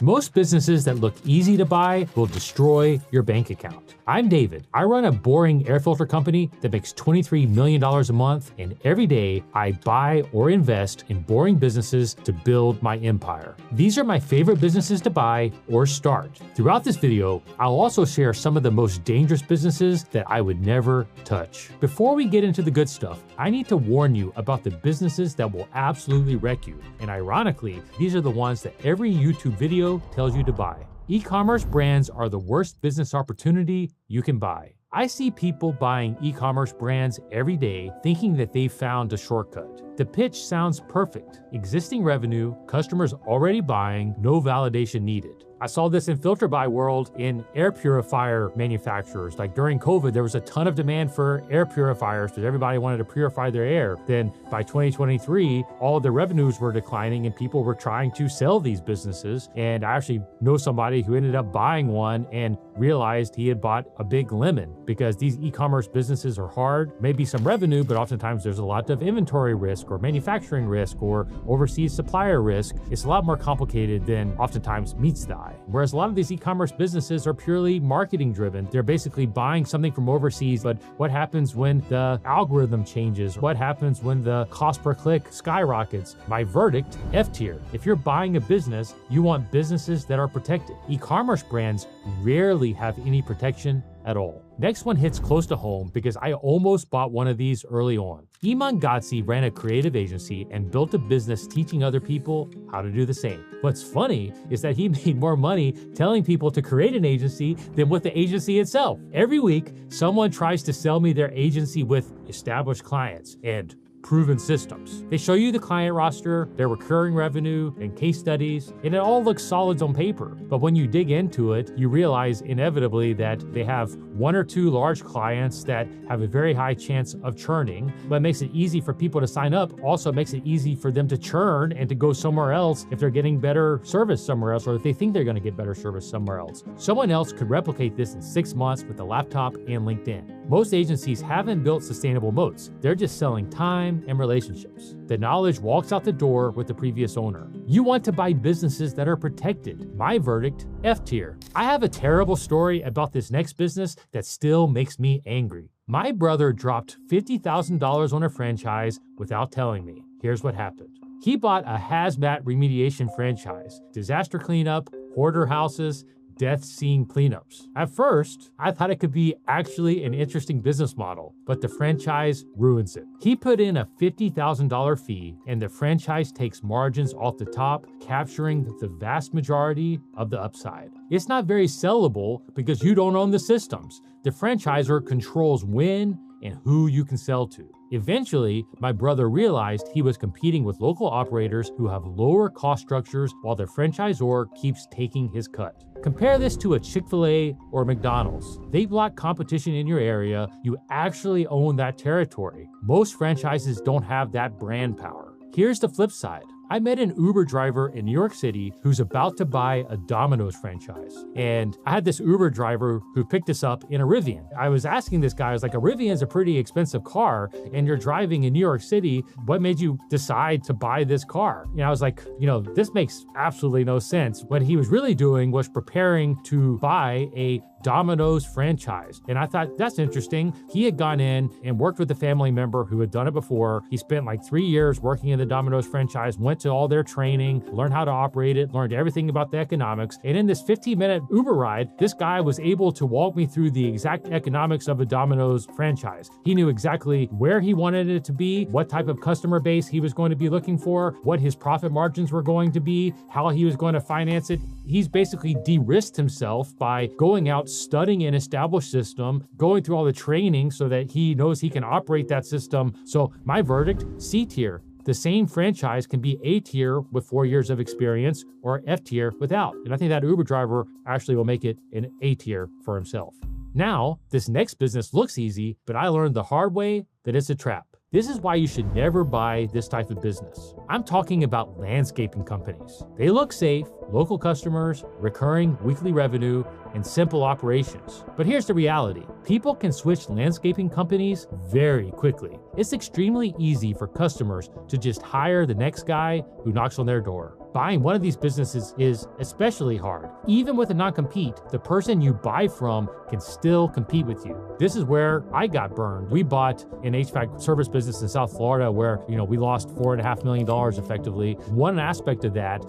Most businesses that look easy to buy will destroy your bank account. I'm David. I run a boring air filter company that makes $23 million a month, and every day I buy or invest in boring businesses to build my empire. These are my favorite businesses to buy or start. Throughout this video, I'll also share some of the most dangerous businesses that I would never touch. Before we get into the good stuff, I need to warn you about the businesses that will absolutely wreck you. And ironically, these are the ones that every YouTube video tells you to buy. E-commerce brands are the worst business opportunity you can buy. I see people buying e-commerce brands every day thinking that they've found a shortcut. The pitch sounds perfect. Existing revenue, customers already buying, no validation needed. I saw this in FilterBuy world in air purifier manufacturers. Like during COVID, there was a ton of demand for air purifiers because everybody wanted to purify their air. Then by 2023, all of the revenues were declining and people were trying to sell these businesses. And I actually know somebody who ended up buying one and realized he had bought a big lemon because these e-commerce businesses are hard, maybe some revenue, but oftentimes there's a lot of inventory risk or manufacturing risk or overseas supplier risk. It's a lot more complicated than oftentimes meets the eye. Whereas a lot of these e-commerce businesses are purely marketing driven. They're basically buying something from overseas, but what happens when the algorithm changes? What happens when the cost per click skyrockets? My verdict, F tier. If you're buying a business, you want businesses that are protected. E-commerce brands rarely have any protection at all. Next one hits close to home because I almost bought one of these early on. Iman Gadzhi ran a creative agency and built a business teaching other people how to do the same. What's funny is that he made more money telling people to create an agency than with the agency itself. Every week, someone tries to sell me their agency with established clients and proven systems. They show you the client roster, their recurring revenue, and case studies, and it all looks solid on paper. But when you dig into it, you realize inevitably that they have one or two large clients that have a very high chance of churning, but it makes it easy for people to sign up. Also makes it easy for them to churn and to go somewhere else if they're getting better service somewhere else, or if they think they're going to get better service somewhere else. Someone else could replicate this in 6 months with a laptop and LinkedIn. Most agencies haven't built sustainable moats. They're just selling time and relationships. The knowledge walks out the door with the previous owner. You want to buy businesses that are protected. My verdict, F tier. I have a terrible story about this next business that still makes me angry. My brother dropped $50,000 on a franchise without telling me. Here's what happened. He bought a hazmat remediation franchise, disaster cleanup, hoarder houses, death scene cleanups. At first, I thought it could be actually an interesting business model, but the franchise ruins it. He put in a $50,000 fee and the franchise takes margins off the top, capturing the vast majority of the upside. It's not very sellable because you don't own the systems. The franchisor controls when and who you can sell to. Eventually, my brother realized he was competing with local operators who have lower cost structures while the franchisor keeps taking his cut. Compare this to a Chick-fil-A or McDonald's. They block competition in your area, you actually own that territory. Most franchises don't have that brand power. Here's the flip side. I met an Uber driver in New York City who's about to buy a Domino's franchise. And I had this Uber driver who picked us up in a Rivian. I was asking this guy, I was like, a Rivian is a pretty expensive car and you're driving in New York City. What made you decide to buy this car? And I was like, this makes absolutely no sense. What he was really doing was preparing to buy a Domino's franchise. And I thought, that's interesting. He had gone in and worked with a family member who had done it before. He spent like 3 years working in the Domino's franchise, went to all their training, learned how to operate it, learned everything about the economics. And in this 15-minute Uber ride, this guy was able to walk me through the exact economics of a Domino's franchise. He knew exactly where he wanted it to be, what type of customer base he was going to be looking for, what his profit margins were going to be, how he was going to finance it. He's basically de-risked himself by going out, studying an established system, going through all the training so that he knows he can operate that system. So my verdict, C tier. The same franchise can be A tier with 4 years of experience or F tier without. And I think that Uber driver actually will make it an A tier for himself. Now, this next business looks easy, but I learned the hard way that it's a trap. This is why you should never buy this type of business. I'm talking about landscaping companies. They look safe, local customers, recurring weekly revenue, and simple operations. But here's the reality. People can switch landscaping companies very quickly. It's extremely easy for customers to just hire the next guy who knocks on their door. Buying one of these businesses is especially hard. Even with a non-compete, the person you buy from can still compete with you. This is where I got burned. We bought an HVAC service business in South Florida where, we lost $4.5 million effectively. One aspect of that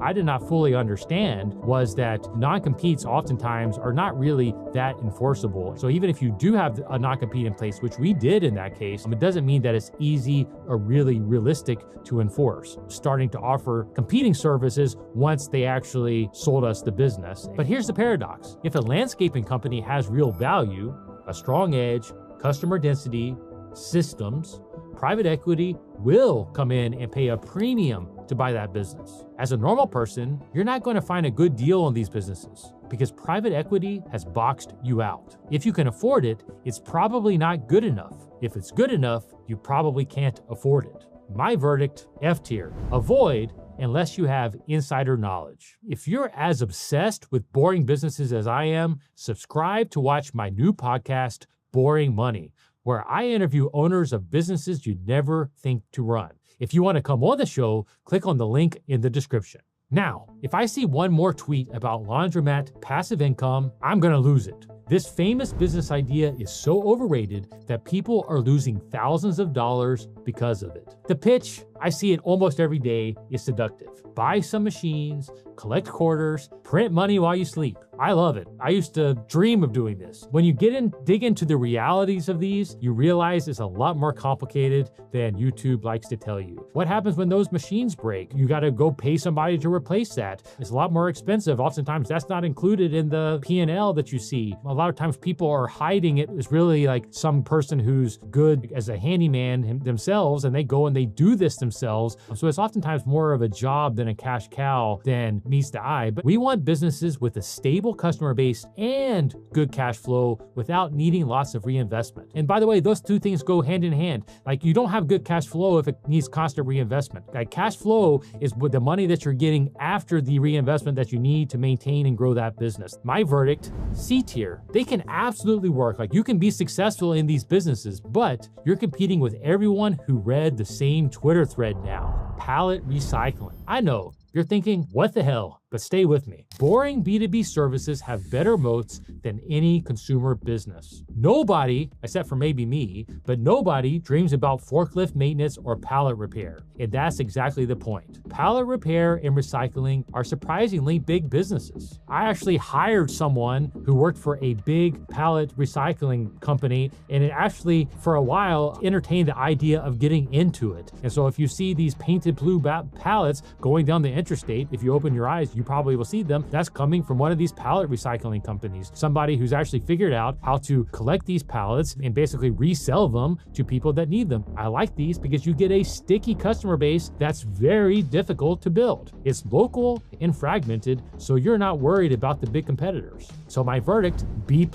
I did not fully understand was that non-competes oftentimes are not really that enforceable. So even if you do have a non-compete in place, which we did in that case, it doesn't mean that it's easy or really realistic to enforce. Starting to offer competing services once they actually sold us the business. But here's the paradox. If a landscaping company has real value, a strong edge, customer density, systems, private equity will come in and pay a premium to buy that business. As a normal person, you're not going to find a good deal on these businesses because private equity has boxed you out. If you can afford it, it's probably not good enough. If it's good enough, you probably can't afford it. My verdict, F tier. Avoid unless you have insider knowledge. If you're as obsessed with boring businesses as I am, subscribe to watch my new podcast, Boring Money, where I interview owners of businesses you'd never think to run. If you want to come on the show, click on the link in the description. Now, if I see one more tweet about laundromat passive income, I'm going to lose it. This famous business idea is so overrated that people are losing thousands of dollars because of it. The pitch, I see it almost every day, is seductive. Buy some machines, collect quarters, print money while you sleep. I love it. I used to dream of doing this. When you dig into the realities of these, you realize it's a lot more complicated than YouTube likes to tell you. What happens when those machines break? You got to go pay somebody to replace that. It's a lot more expensive. Oftentimes that's not included in the P&L that you see. A lot of times people are hiding it. It's really like some person who's good as a handyman themselves, and they go and they do this themselves. So it's oftentimes more of a job than a cash cow than meets the eye. But we want businesses with a stable customer base and good cash flow without needing lots of reinvestment. And by the way, those two things go hand in hand. Like, you don't have good cash flow if it needs constant reinvestment. Like, cash flow is with the money that you're getting after the reinvestment that you need to maintain and grow that business. My verdict, C tier. They can absolutely work. Like, you can be successful in these businesses, but you're competing with everyone who read the same Twitter thread now. Pallet recycling. I know. You're thinking, what the hell? But stay with me. Boring B2B services have better moats than any consumer business. Nobody, except for maybe me, but nobody dreams about forklift maintenance or pallet repair. And that's exactly the point. Pallet repair and recycling are surprisingly big businesses. I actually hired someone who worked for a big pallet recycling company, and it actually, for a while, entertained the idea of getting into it. And so if you see these painted blue pallets going down the interstate, if you open your eyes, you probably will see them. That's coming from one of these pallet recycling companies. Somebody who's actually figured out how to collect these pallets and basically resell them to people that need them. I like these because you get a sticky customer base that's very difficult to build. It's local and fragmented, so you're not worried about the big competitors. So my verdict, B+.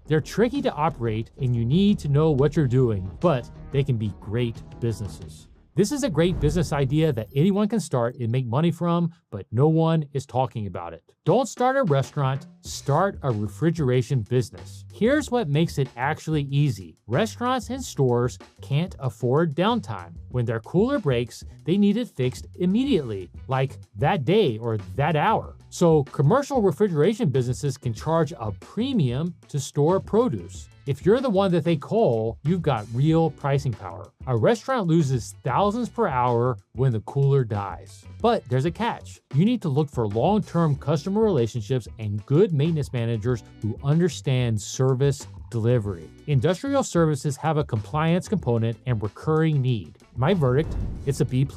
They're tricky to operate and you need to know what you're doing, but they can be great businesses. This is a great business idea that anyone can start and make money from, but no one is talking about it. Don't start a restaurant, start a refrigeration business. Here's what makes it actually easy. Restaurants and stores can't afford downtime. When their cooler breaks, they need it fixed immediately, like that day or that hour. So commercial refrigeration businesses can charge a premium to store produce. If you're the one that they call, you've got real pricing power. A restaurant loses thousands per hour when the cooler dies. But there's a catch. You need to look for long-term customer relationships and good maintenance managers who understand service delivery. Industrial services have a compliance component and recurring need. My verdict, it's a B+.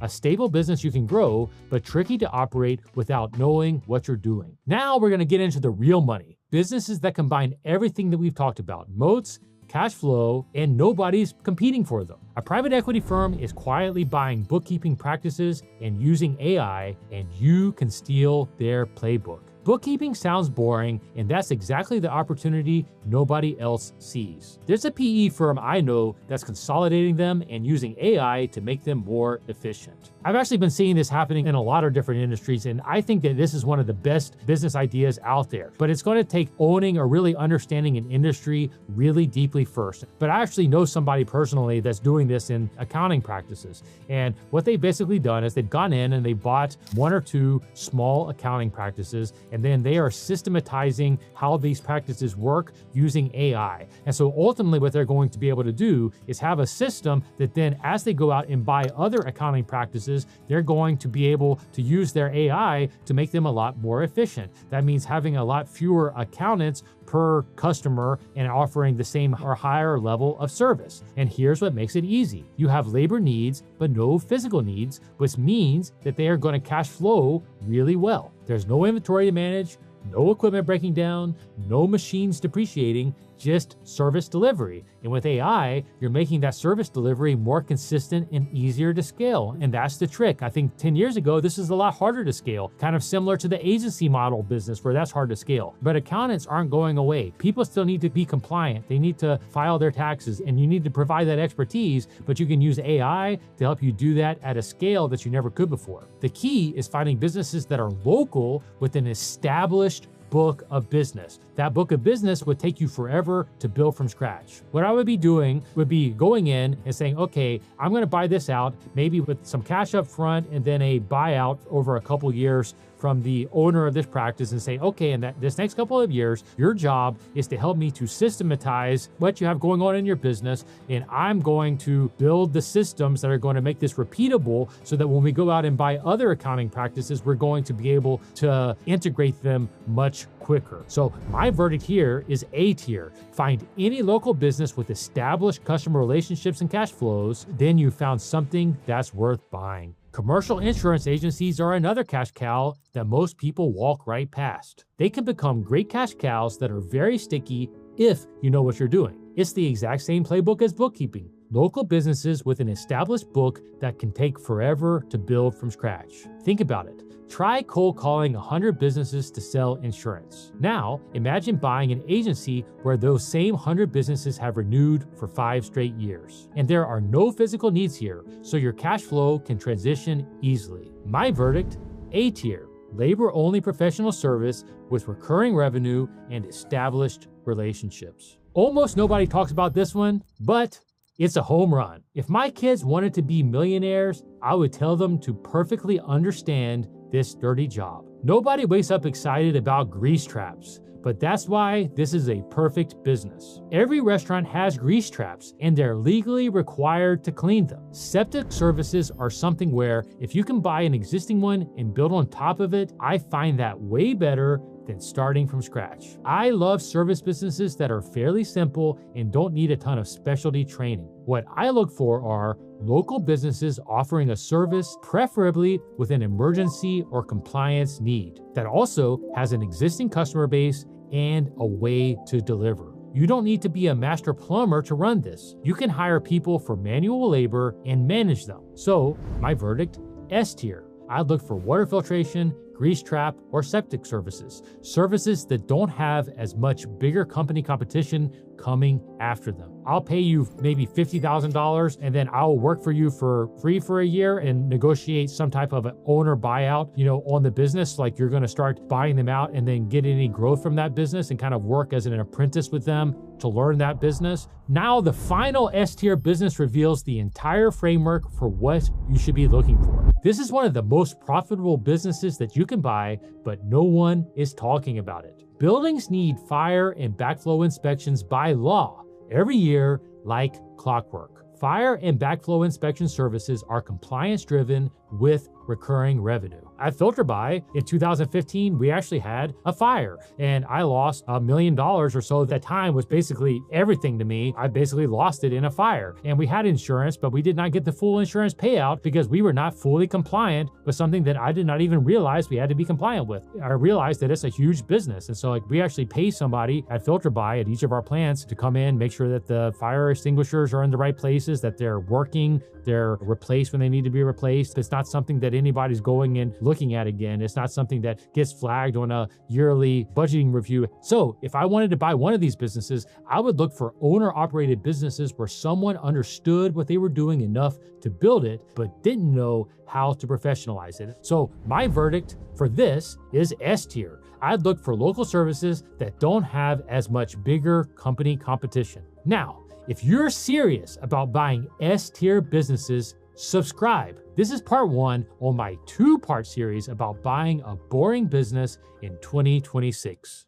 A stable business you can grow, but tricky to operate without knowing what you're doing. Now we're going to get into the real money. Businesses that combine everything that we've talked about: moats, cash flow, and nobody's competing for them. A private equity firm is quietly buying bookkeeping practices and using AI, and you can steal their playbook. Bookkeeping sounds boring, and that's exactly the opportunity nobody else sees. There's a PE firm I know that's consolidating them and using AI to make them more efficient. I've actually been seeing this happening in a lot of different industries, and I think that this is one of the best business ideas out there. But it's going to take owning or really understanding an industry really deeply first. But I actually know somebody personally that's doing this in accounting practices. And what they've basically done is they've gone in and they bought one or two small accounting practices, and then they are systematizing how these practices work using AI. And so ultimately what they're going to be able to do is have a system that then as they go out and buy other accounting practices, they're going to be able to use their AI to make them a lot more efficient. That means having a lot fewer accountants per customer and offering the same or higher level of service. And here's what makes it easy. You have labor needs, but no physical needs, which means that they are going to cash flow really well. There's no inventory to manage, no equipment breaking down, no machines depreciating, just service delivery. And with AI, you're making that service delivery more consistent and easier to scale. And that's the trick. I think 10 years ago, this is a lot harder to scale, kind of similar to the agency model business where that's hard to scale. But accountants aren't going away. People still need to be compliant. They need to file their taxes, and you need to provide that expertise, but you can use AI to help you do that at a scale that you never could before. The key is finding businesses that are local with an established book of business. That book of business would take you forever to build from scratch. What I would be doing would be going in and saying, okay, I'm going to buy this out, maybe with some cash up front and then a buyout over a couple years from the owner of this practice, and say, okay, in this next couple of years, your job is to help me to systematize what you have going on in your business, and I'm going to build the systems that are going to make this repeatable so that when we go out and buy other accounting practices, we're going to be able to integrate them much quicker. So my verdict here is A tier. Find any local business with established customer relationships and cash flows, then you found something that's worth buying. Commercial insurance agencies are another cash cow that most people walk right past. They can become great cash cows that are very sticky if you know what you're doing. It's the exact same playbook as bookkeeping. Local businesses with an established book that can take forever to build from scratch. Think about it. Try cold calling 100 businesses to sell insurance. Now, imagine buying an agency where those same 100 businesses have renewed for 5 straight years. And there are no physical needs here, so your cash flow can transition easily. My verdict, A tier. Labor-only professional service with recurring revenue and established relationships. Almost nobody talks about this one, but it's a home run. If my kids wanted to be millionaires, I would tell them to perfectly understand this dirty job. Nobody wakes up excited about grease traps, but that's why this is a perfect business. Every restaurant has grease traps, and they're legally required to clean them. Septic services are something where if you can buy an existing one and build on top of it, I find that way better than starting from scratch. I love service businesses that are fairly simple and don't need a ton of specialty training. What I look for are local businesses offering a service, preferably with an emergency or compliance need, that also has an existing customer base and a way to deliver. You don't need to be a master plumber to run this. You can hire people for manual labor and manage them. So my verdict, S tier. I'd look for water filtration, grease trap, or septic services. Services that don't have as much bigger company competition coming after them. I'll pay you maybe $50,000 and then I'll work for you for free for a year and negotiate some type of an owner buyout, on the business. Like you're going to start buying them out and then get any growth from that business and kind of work as an apprentice with them to learn that business. Now the final S tier business reveals the entire framework for what you should be looking for. This is one of the most profitable businesses that you can buy, but no one is talking about it. Buildings need fire and backflow inspections by law every year like clockwork. Fire and backflow inspection services are compliance-driven with recurring revenue. At FilterBuy in 2015, we actually had a fire and I lost $1 million or so. That time was basically everything to me. I basically lost it in a fire, and we had insurance, but we did not get the full insurance payout because we were not fully compliant with something that I did not even realize we had to be compliant with. I realized that it's a huge business. And so we actually pay somebody at FilterBuy at each of our plants to come in, make sure that the fire extinguishers are in the right places, that they're working, they're replaced when they need to be replaced. It's not something that anybody's going and looking at again. It's not something that gets flagged on a yearly budgeting review. So if I wanted to buy one of these businesses, I would look for owner-operated businesses where someone understood what they were doing enough to build it, but didn't know how to professionalize it. So my verdict for this is S tier. I'd look for local services that don't have as much bigger company competition. Now, if you're serious about buying S-tier businesses, subscribe. This is part 1 on my 2-part series about buying a boring business in 2026.